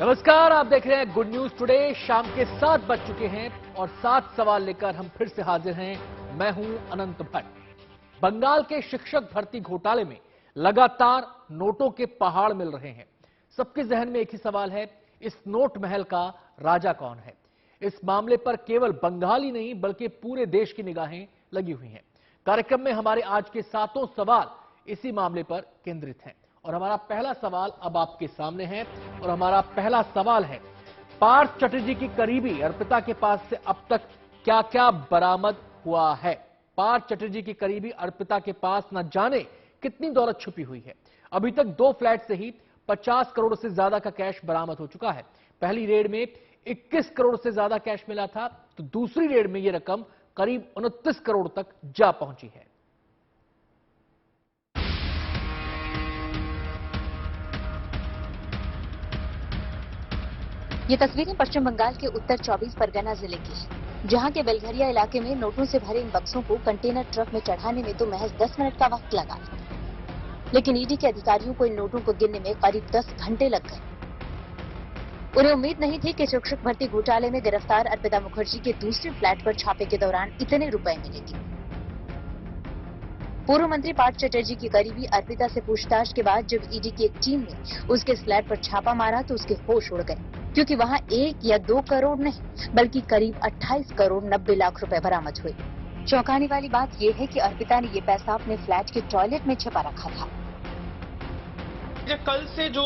नमस्कार, आप देख रहे हैं गुड न्यूज टुडे। शाम के 7 बज चुके हैं और 7 सवाल लेकर हम फिर से हाजिर हैं। मैं हूं अनंत भट्ट। बंगाल के शिक्षक भर्ती घोटाले में लगातार नोटों के पहाड़ मिल रहे हैं। सबके जहन में एक ही सवाल है, इस नोट महल का राजा कौन है? इस मामले पर केवल बंगाल ही नहीं बल्कि पूरे देश की निगाहें लगी हुई हैं। कार्यक्रम में हमारे आज के 7 सवाल इसी मामले पर केंद्रित हैं और हमारा पहला सवाल अब आपके सामने है। और हमारा पहला सवाल है, पार्थ चटर्जी की करीबी अर्पिता के पास से अब तक क्या क्या बरामद हुआ है? पार्थ चटर्जी की करीबी अर्पिता के पास न जाने कितनी दौलत छुपी हुई है। अभी तक 2 फ्लैट से ही 50 करोड़ से ज्यादा का कैश बरामद हो चुका है। पहली रेड में 21 करोड़ से ज्यादा कैश मिला था, तो दूसरी रेड में यह रकम करीब 29 करोड़ तक जा पहुंची है। ये तस्वीरें पश्चिम बंगाल के उत्तर 24 परगना जिले की है, जहां के बेलघरिया इलाके में नोटों से भरे इन बक्सों को कंटेनर ट्रक में चढ़ाने में तो महज 10 मिनट का वक्त लगा, लेकिन ईडी के अधिकारियों को इन नोटों को गिनने में करीब 10 घंटे लग गए। उन्हें उम्मीद नहीं थी कि शिक्षक भर्ती घोटाले में गिरफ्तार अर्पिता मुखर्जी के दूसरे फ्लैट पर छापे के दौरान इतने रुपए मिलेंगे। पूर्व मंत्री पार्थ चटर्जी की करीबी अर्पिता से पूछताछ के बाद जब ईडी की एक टीम ने उसके फ्लैट पर छापा मारा तो उसके होश उड़ गए, क्योंकि वहां 1 या 2 करोड़ नहीं बल्कि करीब 28 करोड़ 90 लाख रुपए बरामद हुए। चौंकाने वाली बात यह है कि अर्पिता ने ये पैसा अपने फ्लैट के टॉयलेट में छिपा रखा था। कल से जो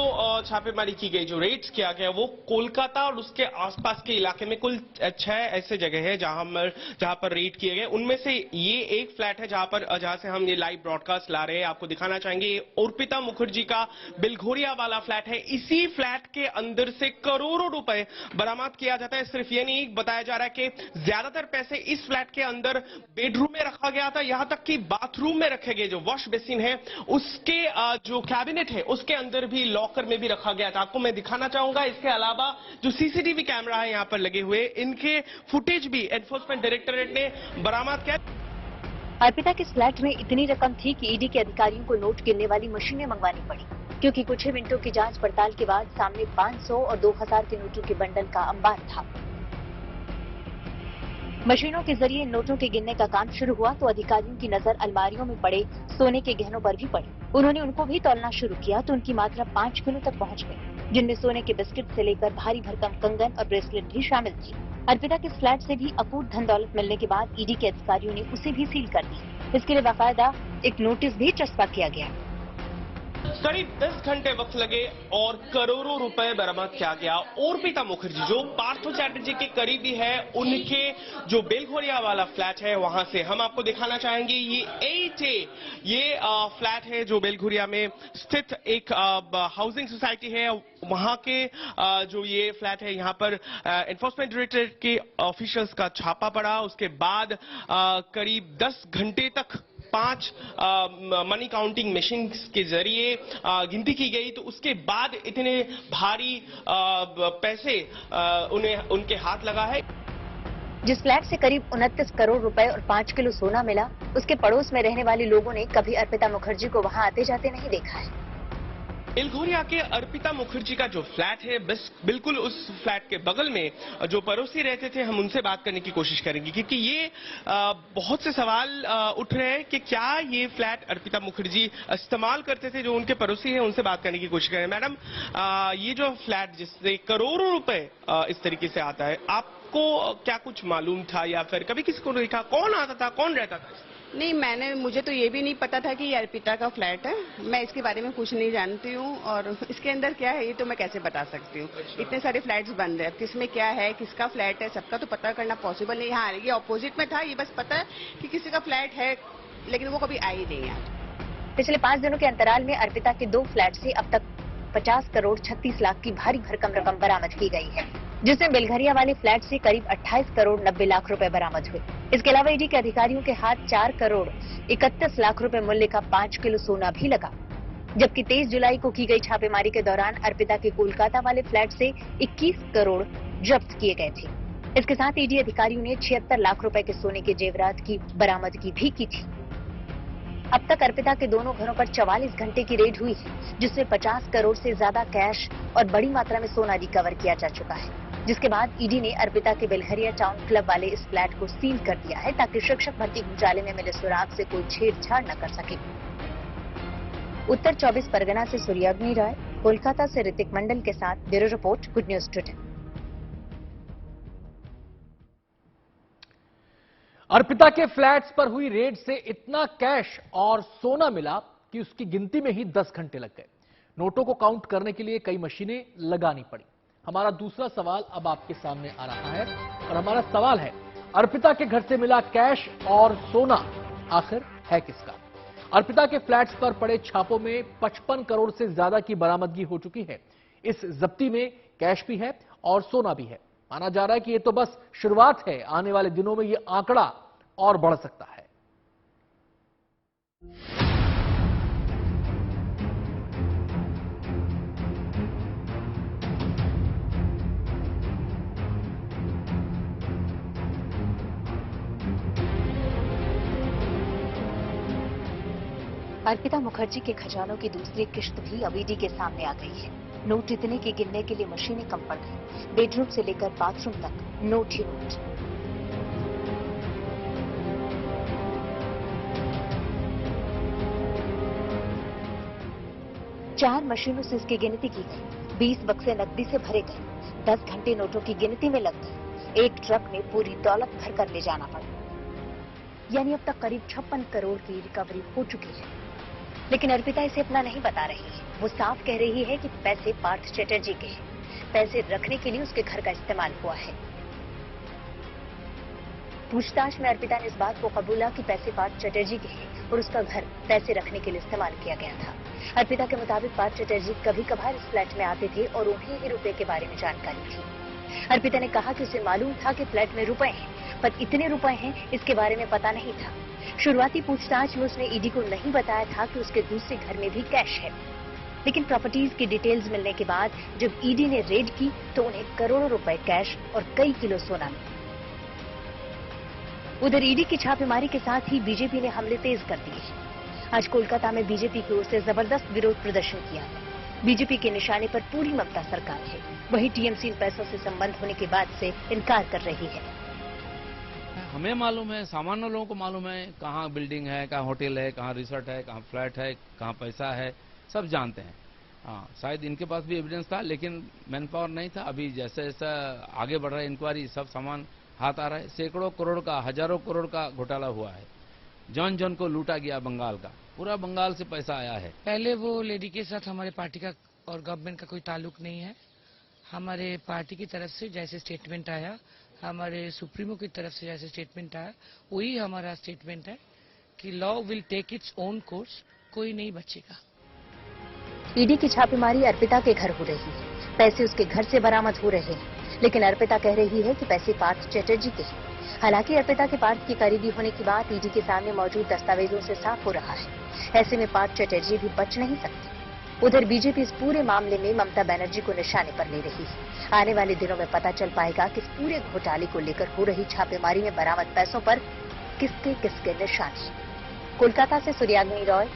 छापेमारी की गई, जो रेड्स किया गया, वो कोलकाता और उसके आसपास के इलाके में कुल 6 ऐसे जगह है जहां पर रेड किए गए। उनमें से ये एक फ्लैट है जहां से हम ये लाइव ब्रॉडकास्ट ला रहे हैं, आपको दिखाना चाहेंगे। अर्पिता मुखर्जी का बिलघोरिया वाला फ्लैट है। इसी फ्लैट के अंदर से करोड़ों रुपए बरामद किया जाता है। सिर्फ ये नहीं बताया जा रहा है कि ज्यादातर पैसे इस फ्लैट के अंदर बेडरूम में रखा गया था, यहां तक कि बाथरूम में रखे गए जो वॉश बेसिन है उसके जो कैबिनेट है उसके अंदर भी, लॉकर में भी रखा गया था। आपको मैं दिखाना चाहूंगा। इसके अलावा जो सीसीटीवी कैमरा है यहां पर लगे हुए, इनके फुटेज भी एनफोर्समेंट डायरेक्टोरेट ने बरामद किया। अर्पिता के फ्लैट में इतनी रकम थी कि ईडी के अधिकारियों को नोट गिनने वाली मशीनें मंगवानी पड़ी, क्योंकि कुछ ही मिनटों की जांच पड़ताल के बाद सामने 500 और 2000 के नोटों के बंडल का अंबार था। मशीनों के जरिए इन नोटों के गिनने का काम शुरू हुआ तो अधिकारियों की नजर अलमारियों में पड़े सोने के गहनों पर भी पड़ी। उन्होंने उनको भी तौलना शुरू किया तो उनकी मात्रा 5 किलो तक पहुंच गई, जिनमें सोने के बिस्किट से लेकर भारी भरकम कंगन और ब्रेसलेट भी शामिल थी। अर्पिता के फ्लैट से भी अकूत धन दौलत मिलने के बाद ईडी के अधिकारियों ने उसे भी सील कर दी। इसके लिए बाकायदा एक नोटिस भी चस्पा किया गया। करीब 10 घंटे वक्त लगे और करोड़ों रुपए बरामद किया गया। अर्पिता मुखर्जी जो पार्थ चटर्जी के करीबी है, उनके जो बेलघोरिया वाला फ्लैट है वहां से हम आपको दिखाना चाहेंगे। ये 8A ये फ्लैट है जो बेलघोरिया में स्थित एक हाउसिंग सोसाइटी है। वहां के जो ये फ्लैट है, यहाँ पर एनफोर्समेंट डायरेक्टोरेट के ऑफिशियल्स का छापा पड़ा। उसके बाद करीब 10 घंटे तक 5 मनी काउंटिंग मशीन के जरिए गिनती की गई। तो उसके बाद इतने भारी पैसे उनके हाथ लगा है। जिस फ्लैट से करीब 29 करोड़ रुपए और 5 किलो सोना मिला, उसके पड़ोस में रहने वाले लोगों ने कभी अर्पिता मुखर्जी को वहां आते जाते नहीं देखा है। बेलघोरिया के अर्पिता मुखर्जी का जो फ्लैट है, बस बिल्कुल उस फ्लैट के बगल में जो पड़ोसी रहते थे, हम उनसे बात करने की कोशिश करेंगे, क्योंकि ये बहुत से सवाल उठ रहे हैं कि क्या ये फ्लैट अर्पिता मुखर्जी इस्तेमाल करते थे। जो उनके पड़ोसी हैं उनसे बात करने की कोशिश करें। मैडम, ये जो फ्लैट जिससे करोड़ों रुपए इस तरीके से आता है, आपको क्या कुछ मालूम था या फिर कभी किसी को देखा? कौन आता था, कौन रहता था? नहीं, मुझे तो ये भी नहीं पता था कि ये अर्पिता का फ्लैट है। मैं इसके बारे में कुछ नहीं जानती हूँ और इसके अंदर क्या है ये तो मैं कैसे बता सकती हूँ। इतने सारे फ्लैट्स बंद है, किसमें क्या है, किसका फ्लैट है, सबका तो पता करना पॉसिबल नहीं। हाँ, ये ऑपोजिट में था, ये बस पता है कि किसी का फ्लैट है, लेकिन वो कभी आई नहीं है। पिछले 5 दिनों के अंतराल में अर्पिता के 2 फ्लैट से अब तक 50 करोड़ 36 लाख की भारी भरकम रकम बरामद की गई है, जिसमें बेलघरिया वाले फ्लैट से करीब 28 करोड़ 90 लाख रुपए बरामद हुए। इसके अलावा ईडी के अधिकारियों के हाथ 4 करोड़ 31 लाख रुपए मूल्य का 5 किलो सोना भी लगा। जबकि 23 जुलाई को की गई छापेमारी के दौरान अर्पिता के कोलकाता वाले फ्लैट से 21 करोड़ जब्त किए गए थे। इसके साथ ईडी अधिकारियों ने 76 लाख रुपए के सोने के जेवरात की बरामदगी भी की थी। अब तक अर्पिता के दोनों घरों पर 44 घंटे की रेड हुई है, जिसमें 50 करोड़ से ज्यादा कैश और बड़ी मात्रा में सोना रिकवर किया जा चुका है। जिसके बाद ईडी ने अर्पिता के बेलघरिया टाउन क्लब वाले इस फ्लैट को सील कर दिया है, ताकि शिक्षक भर्ती घोटाले में मिले सुराग से कोई छेड़छाड़ न कर सके। उत्तर 24 परगना से सूर्याग्नि राय, कोलकाता से ऋतिक मंडल के साथ bureau report, good news today. Arpita के फ्लैट्स पर हुई रेड से इतना कैश और सोना मिला कि उसकी गिनती में ही 10 घंटे लग गए। नोटों को काउंट करने के लिए कई मशीनें लगानी पड़ी। हमारा दूसरा सवाल अब आपके सामने आ रहा है और हमारा सवाल है, अर्पिता के घर से मिला कैश और सोना आखिर है किसका? अर्पिता के फ्लैट्स पर पड़े छापों में 55 करोड़ से ज्यादा की बरामदगी हो चुकी है। इस जब्ती में कैश भी है और सोना भी है। माना जा रहा है कि यह तो बस शुरुआत है, आने वाले दिनों में यह आंकड़ा और बढ़ सकता है। अर्पिता मुखर्जी के खजानों की दूसरी किश्त भी अब ईडी के सामने आ गई है। नोट इतने की गिनने के लिए मशीनें कम पड़ गई। बेडरूम से लेकर बाथरूम तक नोट ही नोट। चार मशीनों से इसकी गिनती की गई। 20 बक्से नकदी से भरे गए। 10 घंटे नोटों की गिनती में लग गए। एक ट्रक में पूरी दौलत भर कर ले जाना पड़ा। यानी अब तक करीब 56 करोड़ की रिकवरी हो चुकी है। लेकिन अर्पिता इसे अपना नहीं बता रही है। वो साफ कह रही है कि पैसे पार्थ चटर्जी के हैं। पैसे रखने के लिए उसके घर का इस्तेमाल हुआ है। पूछताछ में अर्पिता ने इस बात को कबूला कि पैसे पार्थ चटर्जी के हैं और उसका घर पैसे रखने के लिए इस्तेमाल किया गया था। अर्पिता के मुताबिक पार्थ चटर्जी कभी कभार इस फ्लैट में आते थे और उन्हें ही रुपए के बारे में जानकारी थी। अर्पिता ने कहा कि उसे मालूम था कि फ्लैट में रुपए हैं, पर इतने रुपए हैं इसके बारे में पता नहीं था। शुरुआती पूछताछ में उसने ईडी को नहीं बताया था कि उसके दूसरे घर में भी कैश है। लेकिन प्रॉपर्टीज की डिटेल्स मिलने के बाद जब ईडी ने रेड की तो उन्हें करोड़ों रुपए कैश और कई किलो सोना मिला। उधर ईडी की छापेमारी के साथ ही बीजेपी ने हमले तेज कर दिए। आज कोलकाता में बीजेपी की ओर से जबरदस्त विरोध प्रदर्शन किया। बीजेपी के निशाने पर पूरी ममता सरकार है। वही टीएमसी इन पैसों से संबंध होने के बाद से इनकार कर रही है। हमें मालूम है, सामान्य लोगों को मालूम है कहाँ बिल्डिंग है, कहाँ होटल है, कहाँ रिसोर्ट है, कहाँ फ्लैट है, कहाँ पैसा है, सब जानते हैं। हाँ, शायद इनके पास भी एविडेंस था, लेकिन मैन पावर नहीं था। अभी जैसे जैसा आगे बढ़ रहा है इंक्वायरी, सब सामान हाथ आ रहा है। सैकड़ों करोड़ का, हजारों करोड़ का घोटाला हुआ है। जॉन जॉन को लूटा गया बंगाल का, पूरा बंगाल से पैसा आया है। पहले वो लेडी के साथ हमारे पार्टी का और गवर्नमेंट का कोई ताल्लुक नहीं है। हमारे पार्टी की तरफ से जैसे स्टेटमेंट आया, हमारे सुप्रीमो की तरफ से जैसे स्टेटमेंट आया, वही हमारा स्टेटमेंट है कि law will take its own course, कोई नहीं बचेगा। ईडी की छापेमारी अर्पिता के घर हो रही है। पैसे उसके घर से बरामद हो रहे हैं, लेकिन अर्पिता कह रही है कि पैसे पार्थ चटर्जी के हैं। हालांकि अर्पिता के पार्थ की करीबी होने की बात ईडी के सामने मौजूद दस्तावेजों से साफ हो रहा है। ऐसे में पार्थ चटर्जी भी बच नहीं सकते। उधर बीजेपी इस पूरे मामले में ममता बनर्जी को निशाने पर ले रही है। आने वाले दिनों में पता चल पाएगा कि इस पूरे घोटाले को लेकर हो रही छापेमारी में बरामद पैसों पर किसके किसके निशान हैं। कोलकाता से सूर्याग्नि रॉय,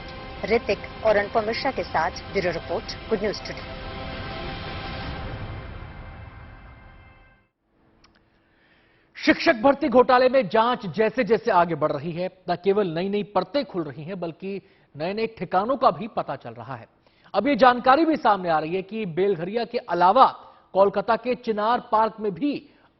ऋतिक और अनुपम मिश्रा के साथ bureau report, good news today. शिक्षक भर्ती घोटाले में जांच जैसे जैसे आगे बढ़ रही है, न केवल नई नई परतें खुल रही हैं, बल्कि नए नए ठिकानों का भी पता चल रहा है। अब ये जानकारी भी सामने आ रही है कि बेलघरिया के अलावा कोलकाता के चिनार पार्क में भी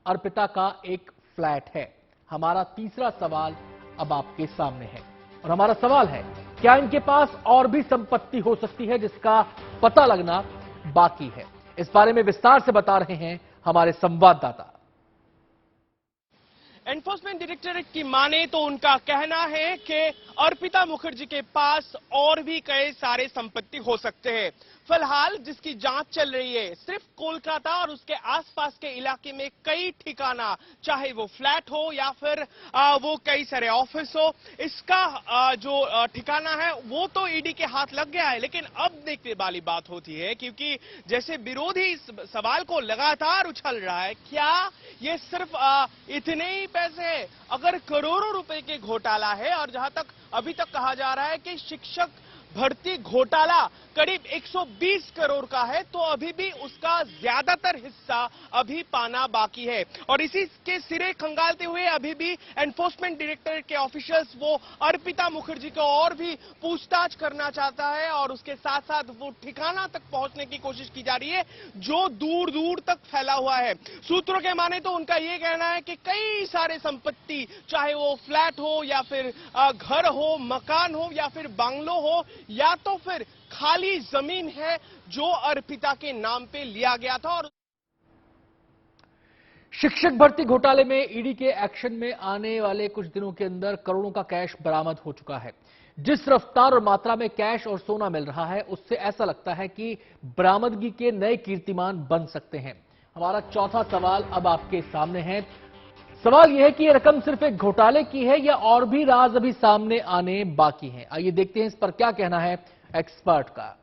अर्पिता का एक फ्लैट है। हमारा तीसरा सवाल अब आपके सामने है और हमारा सवाल है, क्या इनके पास और भी संपत्ति हो सकती है जिसका पता लगना बाकी है? इस बारे में विस्तार से बता रहे हैं हमारे संवाददाता। एनफोर्समेंट डायरेक्टरेट की माने तो उनका कहना है कि अर्पिता मुखर्जी के पास और भी कई सारे संपत्ति हो सकते हैं। फिलहाल जिसकी जांच चल रही है, सिर्फ कोलकाता और उसके आसपास के इलाके में कई ठिकाना, चाहे वो फ्लैट हो या फिर वो कई सारे ऑफिस हो, इसका जो ठिकाना है वो तो ईडी के हाथ लग गया है। लेकिन अब देखने वाली बात होती है, क्योंकि जैसे विरोधी इस सवाल को लगातार उछल रहा है, क्या ये सिर्फ इतने ही पैसे हैं? अगर करोड़ों रुपए के घोटाला है, और जहां तक अभी तक कहा जा रहा है कि शिक्षक भर्ती घोटाला करीब 120 करोड़ का है, तो अभी भी उसका ज्यादातर हिस्सा अभी पाना बाकी है। और इसी के सिरे खंगालते हुए अभी भी एनफोर्समेंट डायरेक्टरेट के ऑफिशियल्स वो अर्पिता मुखर्जी को और भी पूछताछ करना चाहता है, और उसके साथ साथ वो ठिकाना तक पहुंचने की कोशिश की जा रही है जो दूर दूर तक फैला हुआ है। सूत्रों के माने तो उनका ये कहना है कि कई सारे संपत्ति, चाहे वो फ्लैट हो या फिर घर हो, मकान हो या फिर बांग्लो हो या तो फिर खाली जमीन है, जो अर्पिता के नाम पे लिया गया था। और शिक्षक भर्ती घोटाले में ईडी के एक्शन में आने वाले कुछ दिनों के अंदर करोड़ों का कैश बरामद हो चुका है। जिस रफ्तार और मात्रा में कैश और सोना मिल रहा है, उससे ऐसा लगता है कि बरामदगी के नए कीर्तिमान बन सकते हैं। हमारा चौथा सवाल अब आपके सामने है। सवाल यह है कि यह रकम सिर्फ एक घोटाले की है या और भी राज अभी सामने आने बाकी हैं। आइए देखते हैं इस पर क्या कहना है एक्सपर्ट का।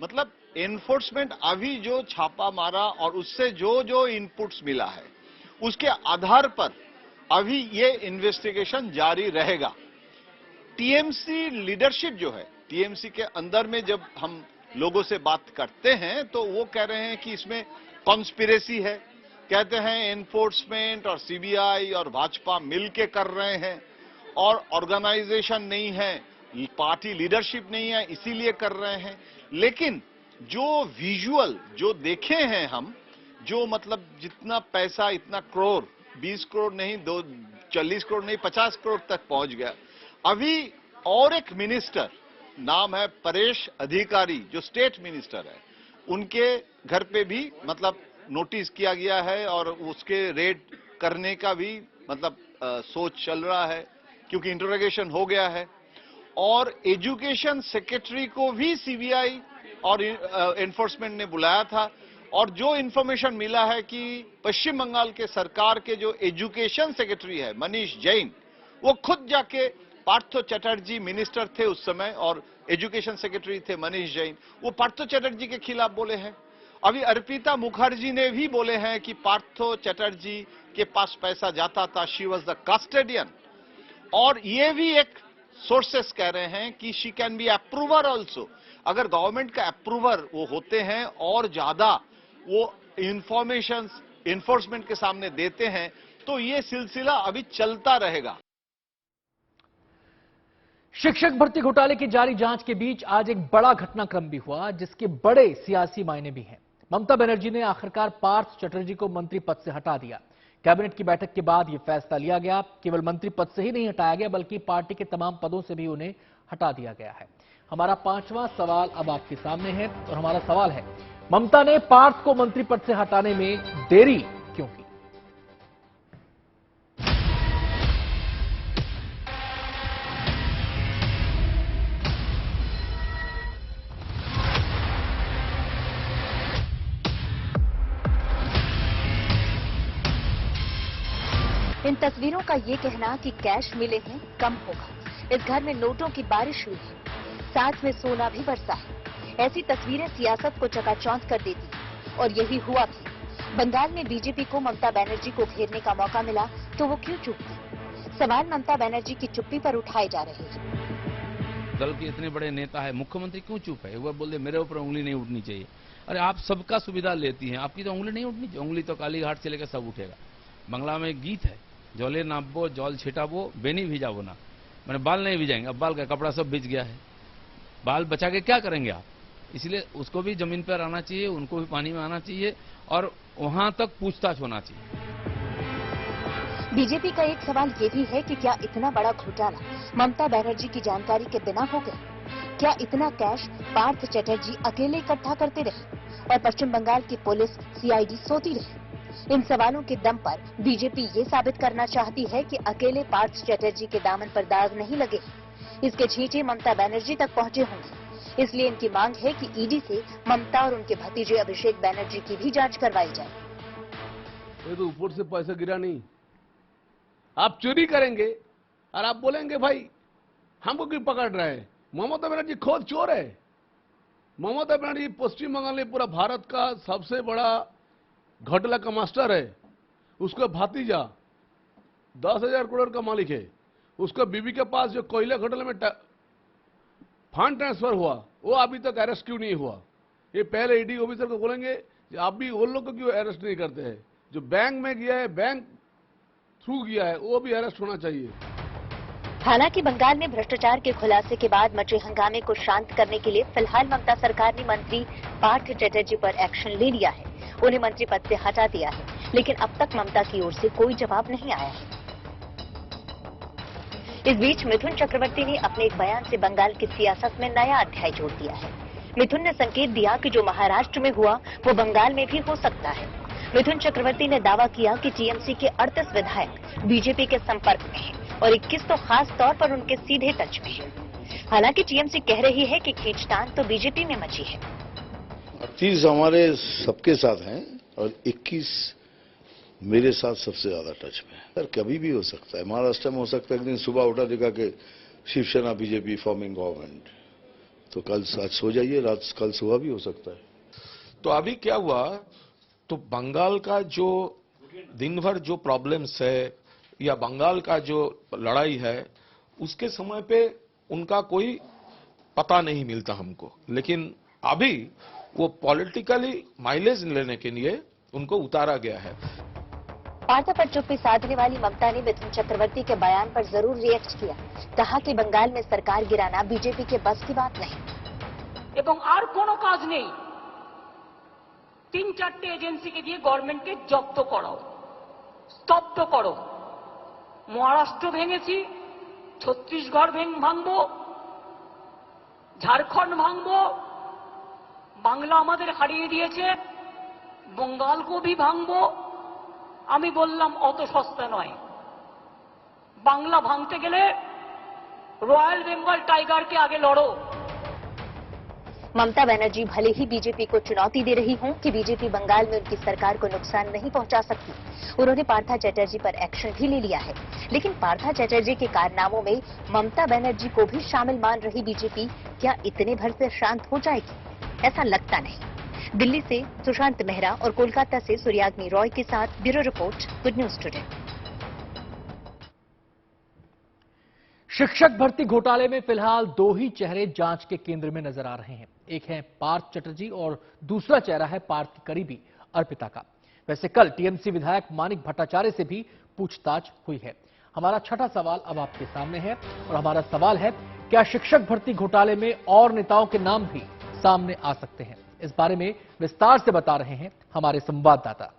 मतलब एनफोर्समेंट अभी जो छापा मारा और उससे जो जो इनपुट्स मिला है, उसके आधार पर अभी ये इन्वेस्टिगेशन जारी रहेगा। टीएमसी लीडरशिप जो है, टीएमसी के अंदर में जब हम लोगों से बात करते हैं तो वो कह रहे हैं कि इसमें कॉन्स्पिरेसी है। कहते हैं एनफोर्समेंट और सीबीआई और भाजपा मिलके कर रहे हैं, और ऑर्गेनाइजेशन नहीं है, पार्टी लीडरशिप नहीं है, इसीलिए कर रहे हैं। लेकिन जो विजुअल जो देखे हैं हम, जो मतलब जितना पैसा, इतना करोड़, 20 करोड़ नहीं, 40 करोड़ नहीं, 50 करोड़ तक पहुंच गया। अभी और एक मिनिस्टर, नाम है परेश अधिकारी, जो स्टेट मिनिस्टर है, उनके घर पे भी मतलब नोटिस किया गया है और उसके रेड करने का भी मतलब सोच चल रहा है, क्योंकि इंटरोगेशन हो गया है। और एजुकेशन सेक्रेटरी को भी सीबीआई और एनफोर्समेंट ने बुलाया था, और जो इंफॉर्मेशन मिला है कि पश्चिम बंगाल के सरकार के जो एजुकेशन सेक्रेटरी है मनीष जैन, वो खुद जाके, पार्थो चैटर्जी मिनिस्टर थे उस समय और एजुकेशन सेक्रेटरी थे मनीष जैन, वो पार्थो चैटर्जी के खिलाफ बोले हैं। अभी अर्पिता मुखर्जी ने भी बोले हैं कि पार्थो चैटर्जी के पास पैसा जाता था, शी वॉज द कस्टोडियन। और ये भी एक सोर्सेस कह रहे हैं कि she can be approver also. अगर गवर्नमेंट का अप्रूवर वो होते हैं और ज्यादा वो इंफॉर्मेशन एनफोर्समेंट के सामने देते हैं, तो ये सिलसिला अभी चलता रहेगा। शिक्षक भर्ती घोटाले की जारी जांच के बीच आज एक बड़ा घटनाक्रम भी हुआ, जिसके बड़े सियासी मायने भी हैं। ममता बनर्जी ने आखिरकार पार्थ चटर्जी को मंत्री पद से हटा दिया। कैबिनेट की बैठक के बाद यह फैसला लिया गया। केवल मंत्री पद से ही नहीं हटाया गया, बल्कि पार्टी के तमाम पदों से भी उन्हें हटा दिया गया है। हमारा पांचवां सवाल अब आपके सामने है, और हमारा सवाल है, ममता ने पार्थ को मंत्री पद से हटाने में देरी क्यों की? इन तस्वीरों का ये कहना कि कैश मिले हैं कम होगा। इस घर में नोटों की बारिश हुई है, साथ में सोना भी बरसा है। ऐसी तस्वीरें सियासत को चकाचौंध कर देती हैं, और यही हुआ भी। बंगाल में बीजेपी को ममता बनर्जी को घेरने का मौका मिला तो वो क्यों चुप थी? सवाल ममता बनर्जी की चुप्पी पर उठाए जा रहे हैं। दल के इतने बड़े नेता है, मुख्यमंत्री क्यों चुप है? वह बोल दे मेरे ऊपर उंगली नहीं उठनी चाहिए। अरे आप सबका सुविधा लेती हैं, आपकी तो उंगली नहीं उठनी चाहिए। उंगली तो कालीघाट से लेकर सब उठेगा। बंगला में एक गीत है, जौले नापबो जौल छिटाबो बेनी भिजाबो ना, मैंने बाल नहीं भिजाएंगे। अब बाल का कपड़ा सब भिज गया है, बाल बचा के क्या करेंगे आप? इसलिए उसको भी जमीन पर आना चाहिए, उनको भी पानी में आना चाहिए, और वहां तक पूछताछ होना चाहिए। बीजेपी का एक सवाल ये भी है कि क्या इतना बड़ा घोटाला ममता बनर्जी की जानकारी के बिना हो गया? क्या इतना कैश पार्थ चटर्जी अकेले इकट्ठा करते रहे और पश्चिम बंगाल की पुलिस सीआईडी सोती रही? इन सवालों के दम पर बीजेपी ये साबित करना चाहती है कि अकेले पार्थ चटर्जी के दामन पर दाग नहीं लगे। इसके छींटे ममता बनर्जी तक पहुंचे होंगे। इसलिए इनकी मांग है कि ईडी से ममता और उनके भतीजे अभिषेक बैनर्जी की भी जांच करवाई जाए। ये तो ऊपर से पैसा गिरा नहीं, आप चोरी करेंगे और आप बोलेंगे भाई हमको क्यों पकड़ रहे हैं। ममता बनर्जी खुद चोर है। ममता बनर्जी पश्चिम बंगाल में पूरा भारत का सबसे बड़ा घोटाला का मास्टर है। उसका भतीजा 10,000 करोड़ का मालिक है। उसका बीबी के पास जो कोयला घोटाले में फंड ट्रांसफर हुआ वो अभी तक अरेस्ट क्यों नहीं हुआ। ये पहले ईडी ऑफिसर को बोलेंगे कि आप भी उन लोग को क्यों अरेस्ट नहीं करते हैं। जो बैंक में गया है, बैंक थ्रू गया है, वो भी अरेस्ट होना चाहिए। हालांकि बंगाल में भ्रष्टाचार के खुलासे के बाद मचे हंगामे को शांत करने के लिए फिलहाल ममता सरकार ने मंत्री पार्थ चटर्जी पर एक्शन ले लिया है। उन्हें मंत्री पद से हटा दिया है, लेकिन अब तक ममता की ओर से कोई जवाब नहीं आया है। इस बीच मिथुन चक्रवर्ती ने अपने एक बयान से बंगाल की सियासत में नया अध्याय जोड़ दिया है। मिथुन ने संकेत दिया कि जो महाराष्ट्र में हुआ वो बंगाल में भी हो सकता है। मिथुन चक्रवर्ती ने दावा किया कि टीएमसी के 38 विधायक बीजेपी के संपर्क में हैं और 21 तो खास तौर पर उनके सीधे टच में हैं। हालांकि टीएमसी कह रही है कि खींचतान तो बीजेपी में मची है। 38 हमारे सबके साथ हैं और 21 मेरे साथ सबसे ज्यादा टच में है। सर कभी भी हो सकता है, महाराष्ट्र में हो सकता है। एक दिन सुबह उठा देखा कि शिवसेना बीजेपी फॉर्मिंग गवर्नमेंट, तो कल आज सो जाइए, रात कल सुबह भी हो सकता है। तो अभी क्या हुआ, तो बंगाल का जो दिन भर जो प्रॉब्लम्स है या बंगाल का जो लड़ाई है उसके समय पे उनका कोई पता नहीं मिलता हमको, लेकिन अभी वो पॉलिटिकली माइलेज लेने के लिए उनको उतारा गया है। पार्था पर चुप्पी साधने वाली ममता ने मिथुन चक्रवर्ती के बयान पर जरूर रिएक्ट किया। कहा कि बंगाल में सरकार गिराना बीजेपी के बस की बात नहीं। এবং আর কোনো কাজ নেই, 3-4টে এজেন্সিকে দিয়ে গভর্নমেন্টকে জব্দ করো, স্তব্ধ করো। মহারাষ্ট্র ভেঙেছি, ছত্তিশগড় ভাঙবো, ঝাড়খণ্ড ভাঙবো, বাংলা আমাদের হারিয়ে দিয়েছে, বঙ্গালকেও भी ভাঙবো। আমি বললাম অত সস্তা নয়, বাংলা ভাঙতে গেলে রয়্যাল বেঙ্গল টাইগারকে আগে লড়ো। ममता बनर्जी भले ही बीजेपी को चुनौती दे रही हों कि बीजेपी बंगाल में उनकी सरकार को नुकसान नहीं पहुंचा सकती। उन्होंने पार्था चटर्जी पर एक्शन भी ले लिया है, लेकिन पार्था चटर्जी के कारनामों में ममता बनर्जी को भी शामिल मान रही बीजेपी क्या इतने भर से शांत हो जाएगी? ऐसा लगता नहीं। दिल्ली से सुशांत मेहरा और कोलकाता से सूर्याग्नि रॉय के साथ bureau report, good news today. शिक्षक भर्ती घोटाले में फिलहाल दो ही चेहरे जांच के केंद्र में नजर आ रहे हैं। एक है पार्थ चटर्जी और दूसरा चेहरा है पार्थ की करीबी अर्पिता का। वैसे कल टीएमसी विधायक मानिक भट्टाचार्य से भी पूछताछ हुई है। हमारा छठा सवाल अब आपके सामने है और हमारा सवाल है, क्या शिक्षक भर्ती घोटाले में और नेताओं के नाम भी सामने आ सकते हैं? इस बारे में विस्तार से बता रहे हैं हमारे संवाददाता।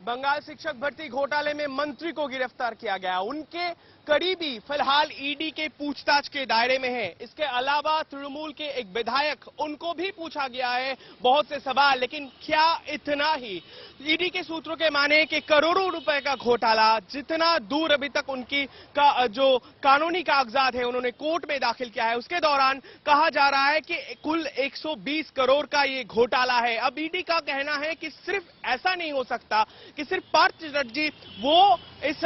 बंगाल शिक्षक भर्ती घोटाले में मंत्री को गिरफ्तार किया गया। उनके करीबी फिलहाल ईडी के पूछताछ के दायरे में है। इसके अलावा तृणमूल के एक विधायक, उनको भी पूछा गया है बहुत से सवाल, लेकिन क्या इतना ही? ईडी के सूत्रों के माने कि करोड़ों रुपए का घोटाला, जितना दूर अभी तक उनकी का जो कानूनी कागजात है उन्होंने कोर्ट में दाखिल किया है, उसके दौरान कहा जा रहा है कि कुल 120 करोड़ का ये घोटाला है। अब ईडी का कहना है कि सिर्फ ऐसा नहीं हो सकता कि सिर्फ पार्थ चटर्जी वो इस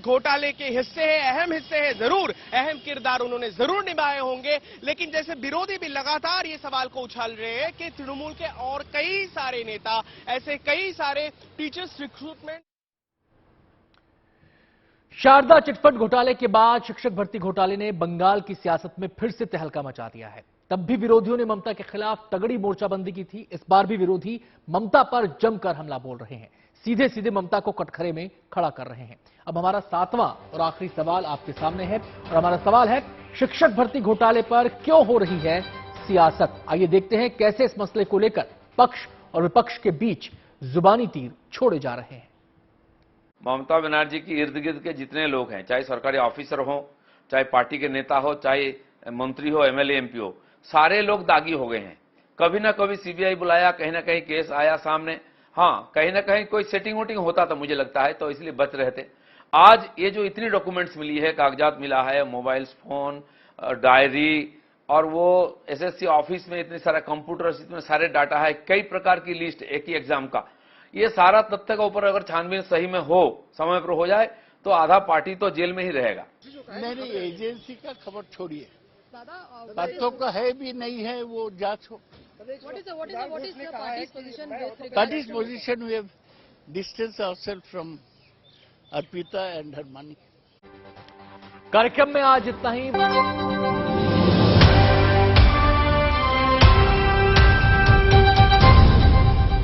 घोटाले के हिस्से है, अहम हिस्से है, जरूर अहम किरदार उन्होंने जरूर निभाए होंगे, लेकिन जैसे विरोधी भी लगातार ये सवाल को उछाल रहे हैं कि तृणमूल के और कई सारे नेता, ऐसे कई सारे टीचर्स रिक्रूटमेंट। शारदा चिटफंड घोटाले के बाद शिक्षक भर्ती घोटाले ने बंगाल की सियासत में फिर से तहलका मचा दिया है। तब भी विरोधियों ने ममता के खिलाफ तगड़ी मोर्चाबंदी की थी। इस बार भी विरोधी ममता पर जमकर हमला बोल रहे हैं, सीधे सीधे ममता को कटघरे में खड़ा कर रहे हैं। अब हमारा सातवां और आखिरी सवाल आपके सामने है और हमारा सवाल है, शिक्षक भर्ती घोटाले पर क्यों हो रही है सियासत? आइए देखते हैं कैसे इस मसले को लेकर पक्ष और विपक्ष के बीच जुबानी तीर छोड़े जा रहे हैं। ममता बनर्जी की इर्द गिर्द के जितने लोग हैं, चाहे सरकारी ऑफिसर हो, चाहे पार्टी के नेता हो, चाहे मंत्री हो, एमएलए एमपी हो, सारे लोग दागी हो गए हैं। कभी ना कभी सीबीआई बुलाया, कहीं ना कहीं केस आया सामने, हाँ कहीं ना कहीं कोई सेटिंग वोटिंग होता था मुझे लगता है, तो इसलिए बच रहे थे। आज ये जो इतनी डॉक्यूमेंट्स मिली है, कागजात मिला है, मोबाइल फोन, डायरी और वो एसएससी ऑफिस में इतने सारे कंप्यूटर्स, इतने सारे डाटा है, कई प्रकार की लिस्ट एक ही एग्जाम का, ये सारा तथ्य का ऊपर अगर छानबीन सही में हो, समय पर हो जाए तो आधा पार्टी तो जेल में ही रहेगा। नहीं, एजेंसी का खबर छोड़िए, तथ्यों का है भी नहीं है, वो जांच हो। Party's position, we have distanced ourselves from Arpita and her money. कार्यक्रम में आज इतना ही।